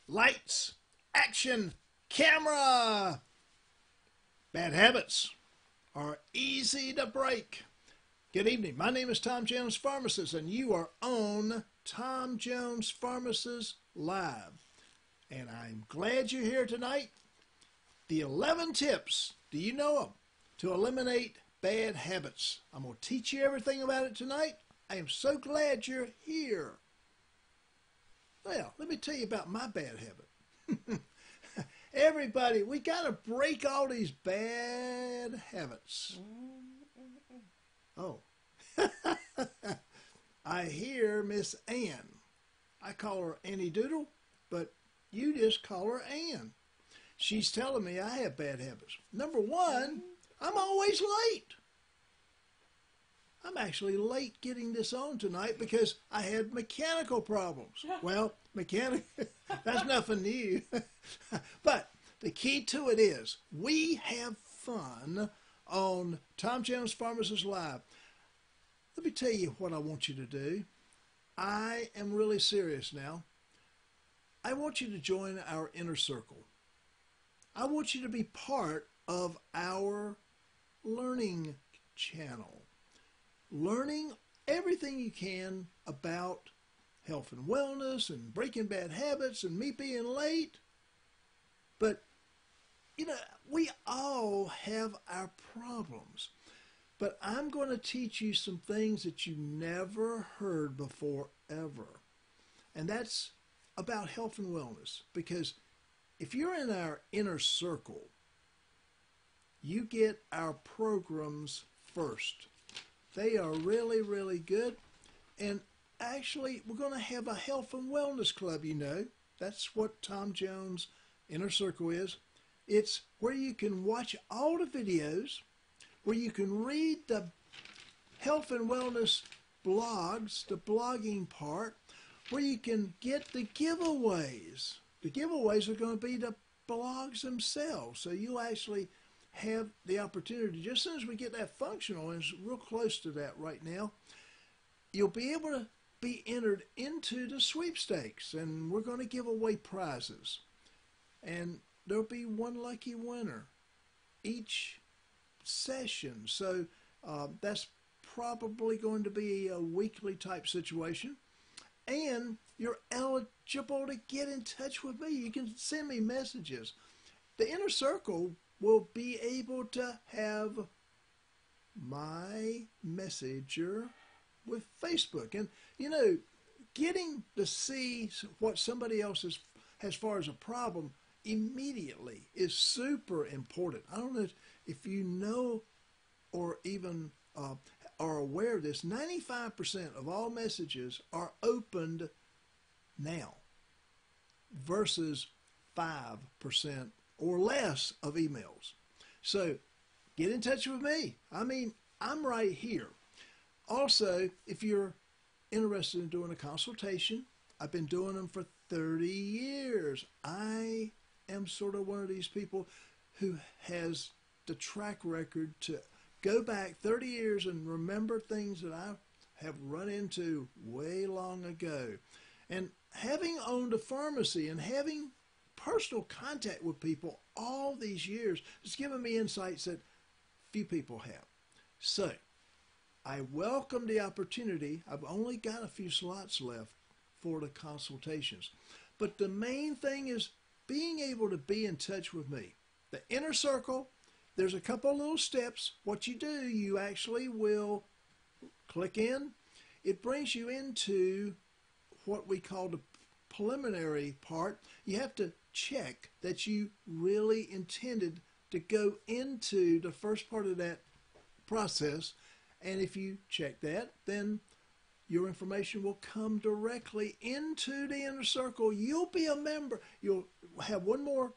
Lights, action, camera. Bad habits are easy to break. Good evening. My name is Tom Jones Pharmacist, and you are on Tom Jones Pharmacist Live. And I'm glad you're here tonight. The 11 tips, do you know them, to eliminate bad habits. I'm going to teach you everything about it tonight. I am so glad you're here. Well, let me tell you about my bad habit. Everybody, we got to break all these bad habits. Oh, I hear Miss Ann. I call her Annie Doodle, but you just call her Ann. She's telling me I have bad habits. Number one, I'm always late. I'm actually late getting this on tonight because I had mechanical problems. Well, that's nothing new. But the key to it is we have fun on Tom Jones Pharmacist Live. Let me tell you what I want you to do. I am really serious now. I want you to join our inner circle. I want you to be part of our learning channel. Learning everything you can about health and wellness and breaking bad habits and me being late. But, you know, we all have our problems. But I'm going to teach you some things that you never heard before ever. And that's about health and wellness. Because if you're in our inner circle, you get our programs first. They are really, really good. And actually, we're going to have a health and wellness club, you know. That's what Tom Jones Inner Circle is. It's where you can watch all the videos, where you can read the health and wellness blogs, the blogging part, where you can get the giveaways. The giveaways are going to be the blogs themselves. So you'll actually have the opportunity, just as soon as we get that functional, and it's real close to that right now, you'll be able to be entered into the sweepstakes, and we're going to give away prizes. And there'll be one lucky winner each session. So that's probably going to be a weekly type situation. And you're eligible to get in touch with me. You can send me messages. The inner circle will be able to have my messenger with Facebook. And, you know, getting to see what somebody else has as far as a problem immediately is super important. I don't know if you know or even are aware of this. 95% of all messages are opened now versus 5% or less of emails. So get in touch with me. I mean, I'm right here. Also, if you're interested in doing a consultation, I've been doing them for 30 years. I am sort of one of these people who has the track record to go back 30 years and remember things that I have run into way long ago. And having owned a pharmacy and having personal contact with people all these years has given me insights that few people have. So I welcome the opportunity. I've only got a few slots left for the consultations. But the main thing is being able to be in touch with me. The inner circle, there's a couple of little steps. What you do, you actually will click in. It brings you into what we call the preliminary part. You have to check that you really intended to go into the first part of that process. And if you check that, then your information will come directly into the inner circle. You'll be a member. You'll have one more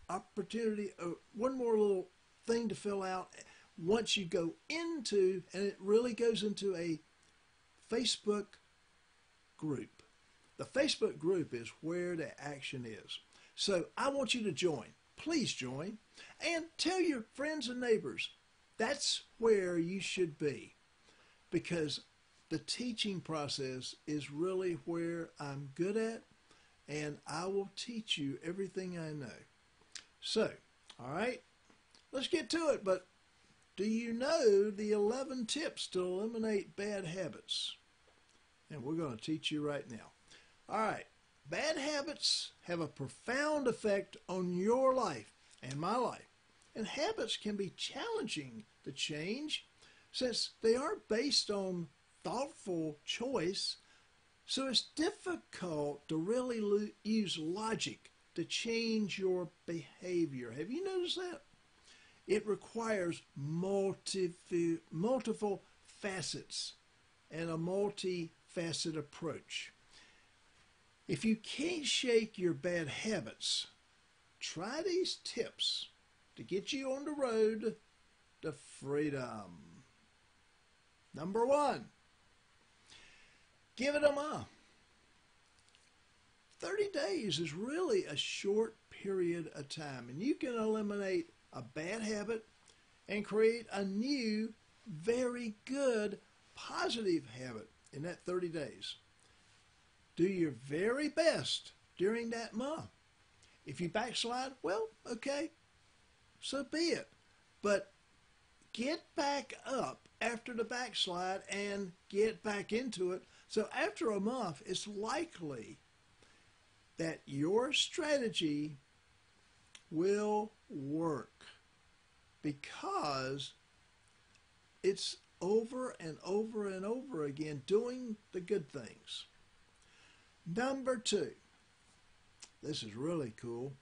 opportunity, one more little thing to fill out once you go into, and it really goes into a Facebook group. The Facebook group is where the action is. So I want you to join. Please join. And tell your friends and neighbors. That's where you should be. Because the teaching process is really where I'm good at. and I will teach you everything I know. So, all right, let's get to it. But do you know the 11 tips to eliminate bad habits? And we're going to teach you right now. All right, bad habits have a profound effect on your life and my life. And habits can be challenging to change since they aren't based on thoughtful choice. So it's difficult to really use logic to change your behavior. Have you noticed that? It requires multiple facets and a multifaceted approach. If you can't shake your bad habits, try these tips to get you on the road to freedom. Number 1, give it a month. 30 days is really a short period of time, and you can eliminate a bad habit and create a new, very good, positive habit in that 30 days. Do your very best during that month. If you backslide, well, okay, so be it. But get back up after the backslide and get back into it. So after a month, it's likely that your strategy will work because it's over and over and over again doing the good things. Number 2, this is really cool.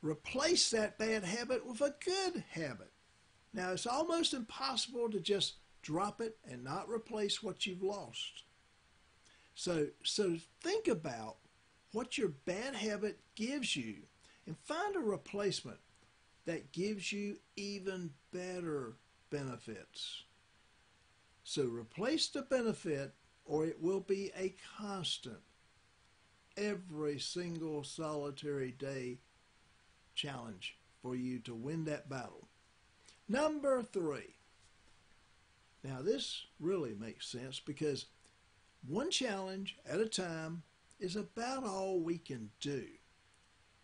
Replace that bad habit with a good habit. Now, it's almost impossible to just drop it and not replace what you've lost. So think about what your bad habit gives you and find a replacement that gives you even better benefits. So replace the benefit or it will be a constant, every single solitary day challenge for you to win that battle. Number 3. Now this really makes sense because one challenge at a time is about all we can do,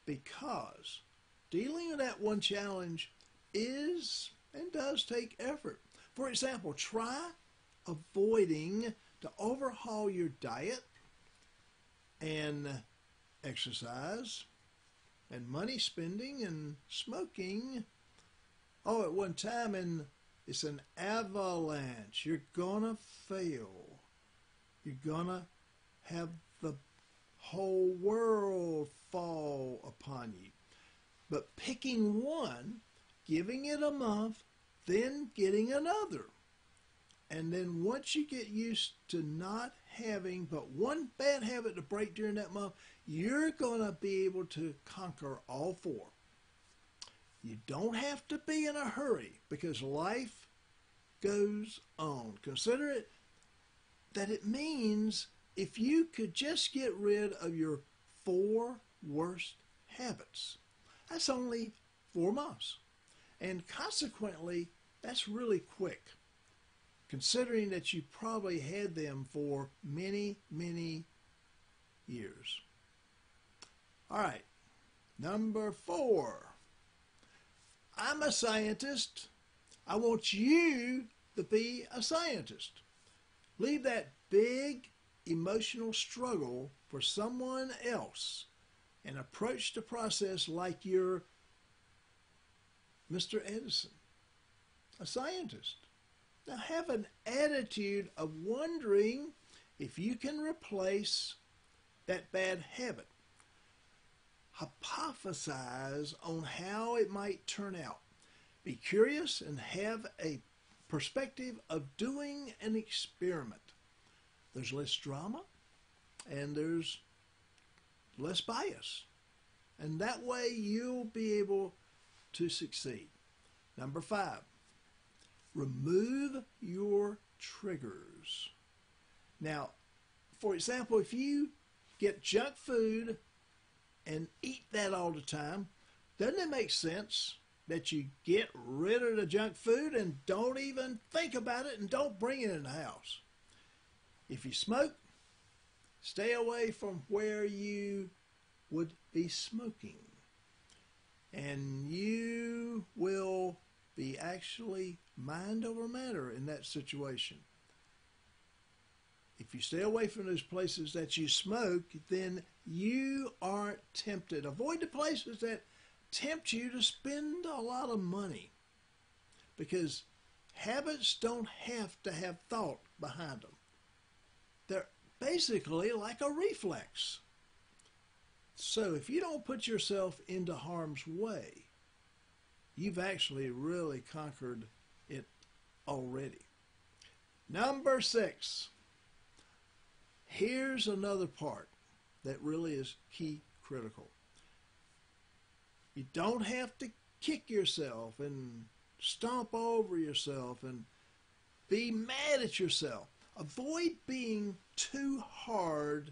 because dealing with that one challenge is and does take effort. For example, try avoiding to overhaul your diet and exercise and money spending and smoking all at one time, and it's an avalanche. You're gonna fail. You're gonna have the whole world fall upon you. But picking one, giving it a month, then getting another. And then once you get used to not having but one bad habit to break during that month, you're going to be able to conquer all 4. You don't have to be in a hurry because life goes on. Consider it that it means if you could just get rid of your 4 worst habits, that's only 4 months. And consequently, that's really quick, considering that you probably had them for many, many years. All right, number 4. I'm a scientist. I want you to be a scientist. Leave that big emotional struggle for someone else and approach the process like you're Mr. Edison, a scientist. Now have an attitude of wondering if you can replace that bad habit. Hypothesize on how it might turn out. Be curious and have a perspective of doing an experiment. There's less drama and there's less bias. And that way you'll be able to succeed. Number 5, remove your triggers. Now, for example, if you get junk food and eat that all the time, doesn't it make sense that you get rid of the junk food and don't even think about it and don't bring it in the house? If you smoke, stay away from where you would be smoking. And you will be actually mind over matter in that situation. If you stay away from those places that you smoke, then you aren't tempted. Avoid the places that tempt you to spend a lot of money, because habits don't have to have thought behind them. They're basically like a reflex. So if you don't put yourself into harm's way, you've actually really conquered it already. Number 6. Here's another part that really is key critical. You don't have to kick yourself and stomp over yourself and be mad at yourself. Avoid being too hard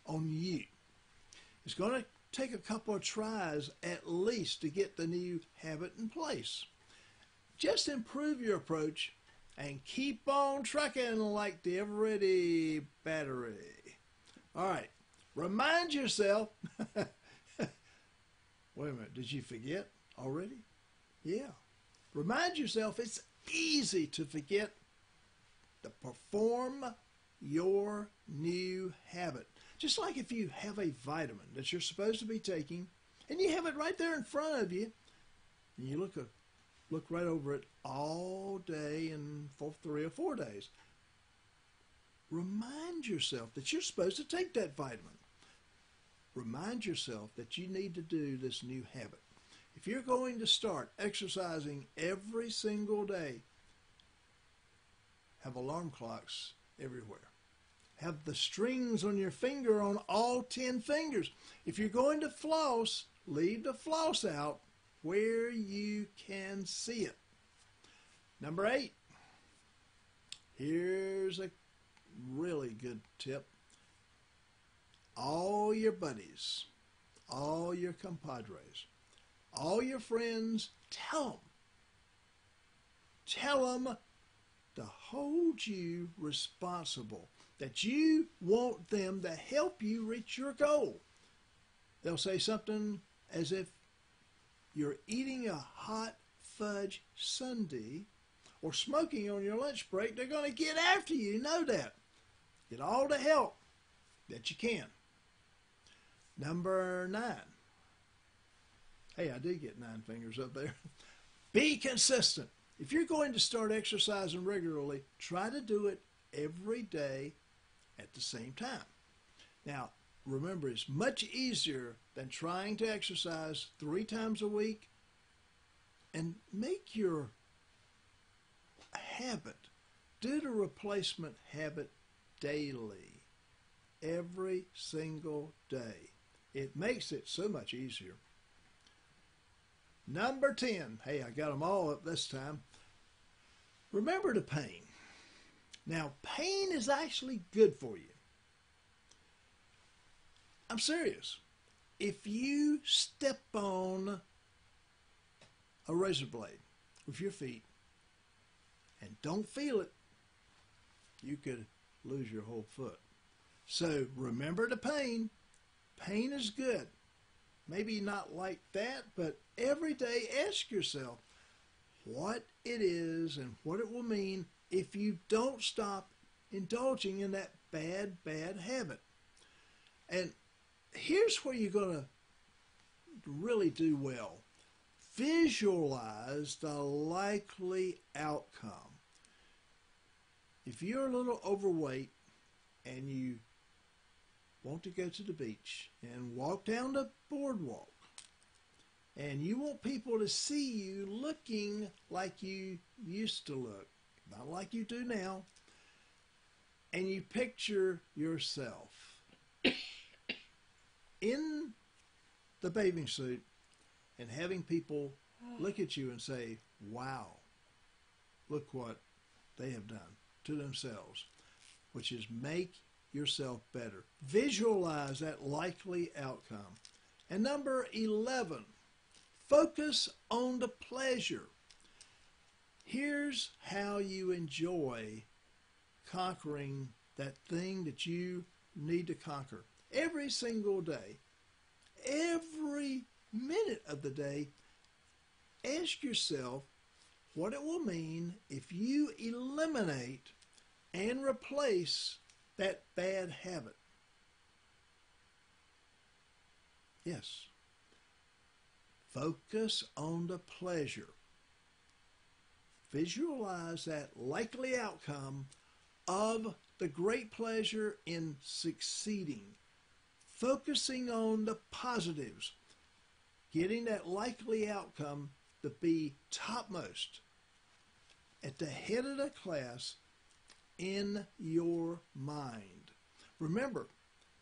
on you. It's going to take a couple of tries at least to get the new habit in place. Just improve your approach and keep on trucking like the ever-ready battery. All right, remind yourself. Wait a minute, did you forget already? Yeah. Remind yourself it's easy to forget to perform your new habit. Just like if you have a vitamin that you're supposed to be taking and you have it right there in front of you, and you look right over it all day and for 3 or 4 days. Remind yourself that you're supposed to take that vitamin. Remind yourself that you need to do this new habit. If you're going to start exercising every single day, have alarm clocks everywhere. Have the strings on your finger on all 10 fingers. If you're going to floss, leave the floss out where you can see it. Number 8. Here's a really good tip. All your buddies, all your compadres, all your friends, tell them to hold you responsible, that you want them to help you reach your goal. They'll say something as if you're eating a hot fudge sundae or smoking on your lunch break. They're going to get after you. You know that. Get all the help that you can. Number 9. Hey, I did get 9 fingers up there. Be consistent. If you're going to start exercising regularly, try to do it every day at the same time. Now, remember, it's much easier than trying to exercise 3 times a week. And make your habit, do the replacement habit daily, every single day. It makes it so much easier. Number 10. Hey, I got them all up this time. Remember the pain. Now, pain is actually good for you. I'm serious. If you step on a razor blade with your feet and don't feel it, you could lose your whole foot. So remember the pain. Pain is good. Maybe not like that, but every day ask yourself what it is and what it will mean if you don't stop indulging in that bad habit. And here's where you're going to really do well. Visualize the likely outcome. If you're a little overweight and you want to go to the beach and walk down the boardwalk, and you want people to see you looking like you used to look, not like you do now, and you picture yourself in the bathing suit and having people look at you and say, wow, look what they have done to themselves, which is make yourself better. Visualize that likely outcome. And number 11, focus on the pleasure. Here's how you enjoy conquering that thing that you need to conquer. Every single day, every minute of the day, ask yourself what it will mean if you eliminate and replace that bad habit. Yes. Focus on the pleasure. Visualize that likely outcome of the great pleasure in succeeding. Focusing on the positives. Getting that likely outcome to be topmost, at the head of the class in your mind. Remember,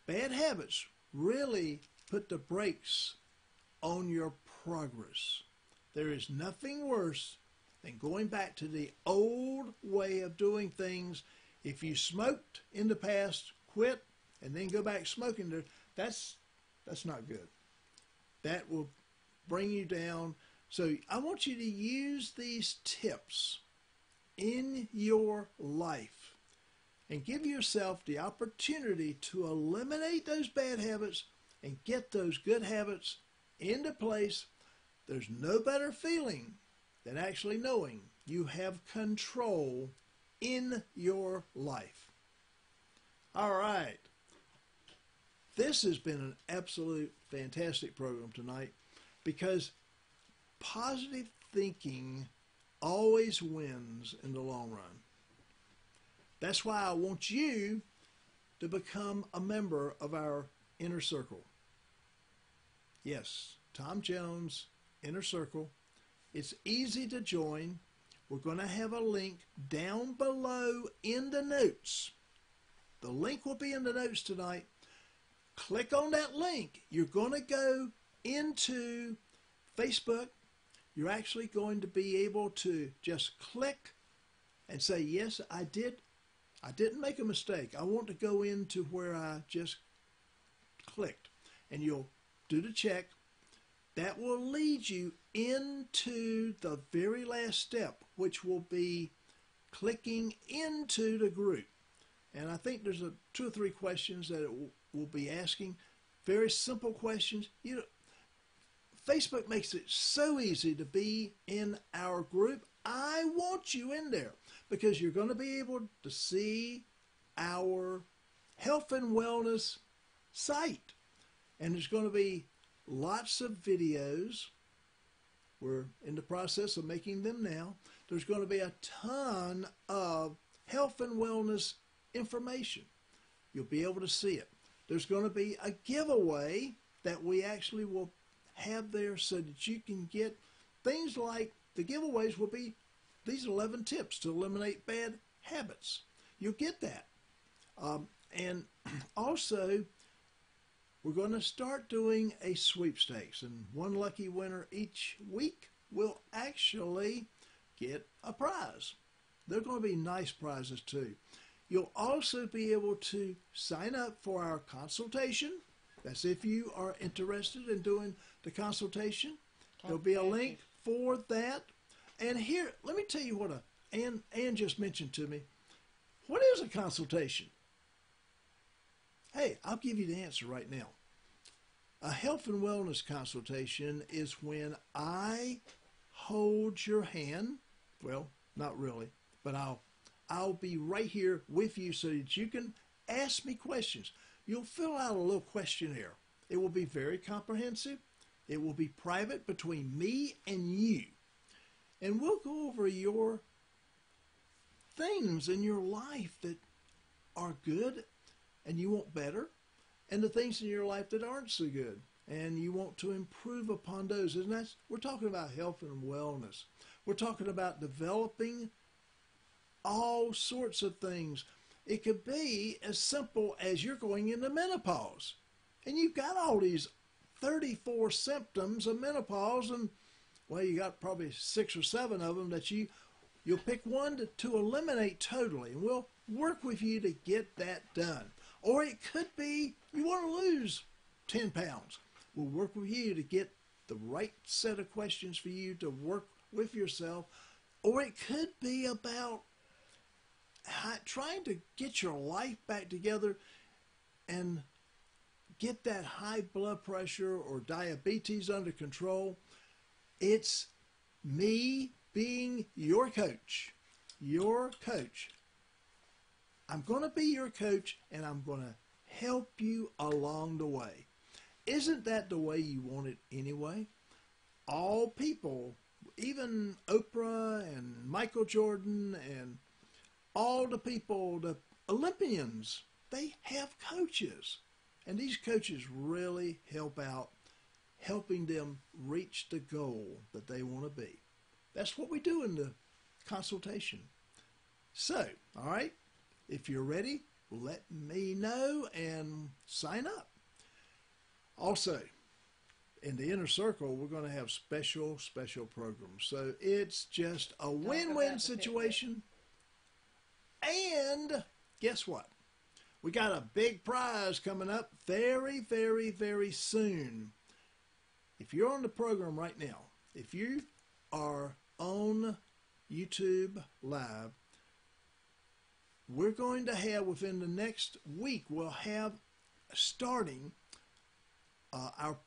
bad habits really put the brakes on your progress. There is nothing worse than going back to the old way of doing things. If you smoked in the past, quit, and then go back smoking, that's not good. That will bring you down. So I want you to use these tips in your life and give yourself the opportunity to eliminate those bad habits and get those good habits into place. There's no better feeling than actually knowing you have control in your life. All right. This has been an absolute fantastic program tonight because positive thinking always wins in the long run. That's why I want you to become a member of our Inner Circle. Yes, Tom Jones Inner Circle. It's easy to join. We're going to have a link down below in the notes. The link will be in the notes tonight. Click on that link. You're going to go into Facebook. You're actually going to be able to just click and say, yes, I didn't make a mistake. I want to go into where I just clicked. And you'll do the check. That will lead you into the very last step, which will be clicking into the group. And I think there's 2 or 3 questions that it will be asking. Very simple questions. You know, Facebook makes it so easy to be in our group. I want you in there because you're going to be able to see our health and wellness site. And there's going to be lots of videos. We're in the process of making them now. There's going to be a ton of health and wellness information. You'll be able to see it. There's going to be a giveaway that we actually will have there so that you can get things like the giveaways will be these 11 tips to eliminate bad habits. You'll get that. And also, we're going to start doing a sweepstakes, and one lucky winner each week will actually get a prize. They're going to be nice prizes too. You'll also be able to sign up for our consultation. That's if you are interested in doing the consultation. There'll be a link for that. And here, let me tell you what Ann just mentioned to me. What is a consultation? Hey, I'll give you the answer right now. A health and wellness consultation is when I hold your hand. Well, not really, but I'll be right here with you so that you can ask me questions. You'll fill out a little questionnaire. It will be very comprehensive. It will be private between me and you. And we'll go over your things in your life that are good and you want better, and the things in your life that aren't so good and you want to improve upon those. And we're talking about health and wellness. We're talking about developing all sorts of things. It could be as simple as you're going into menopause and you've got all these 34 symptoms of menopause, and well, you got probably 6 or 7 of them that you'll pick one to eliminate totally, and we'll work with you to get that done. Or it could be you want to lose 10 pounds. We'll work with you to get the right set of questions for you to work with yourself. Or it could be about trying to get your life back together and get that high blood pressure or diabetes under control. It's me being your coach. Your coach. I'm going to be your coach, and I'm going to help you along the way. Isn't that the way you want it anyway? All people, even Oprah and Michael Jordan and all the people, the Olympians, they have coaches. And these coaches really help out, helping them reach the goal that they want to be. That's what we do in the consultation. So, all right, if you're ready, let me know and sign up. Also, in the inner circle, we're going to have special programs. So it's just a win-win situation. And guess what? We got a big prize coming up very, very, very soon. If you're on the program right now, if you are on YouTube Live, we're going to have, within the next week, we'll have starting our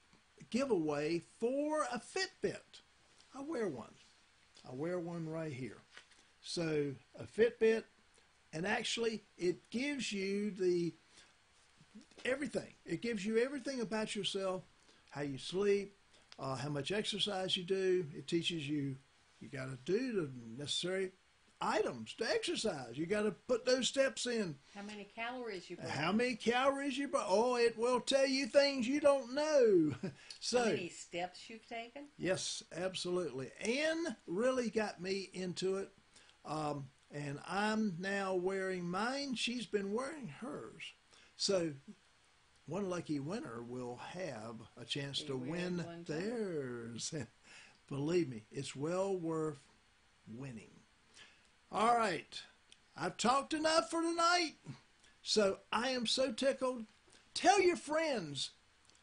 giveaway for a Fitbit. I wear one. I wear one right here. So a Fitbit, and actually it gives you everything. It gives you everything about yourself, how you sleep, how much exercise you do. It teaches you got to do the necessary items to exercise. You got to put those steps in. How many calories you burn. How many calories you burn. Oh, it will tell you things you don't know. So, how many steps you've taken? Yes, absolutely. Ann really got me into it. And I'm now wearing mine. She's been wearing hers. So one lucky winner will have a chance to win theirs. Believe me, it's well worth winning. All right. I've talked enough for tonight. So I am so tickled. Tell your friends.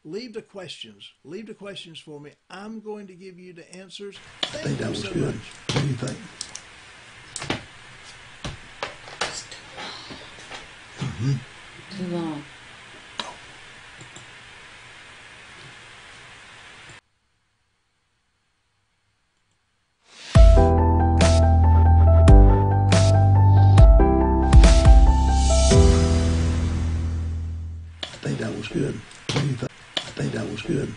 Leave the questions. Leave the questions for me. I'm going to give you the answers. Thank you so much. What do you think? Too long. I think that was good. What do you think? I think that was good.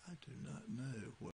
I do not know what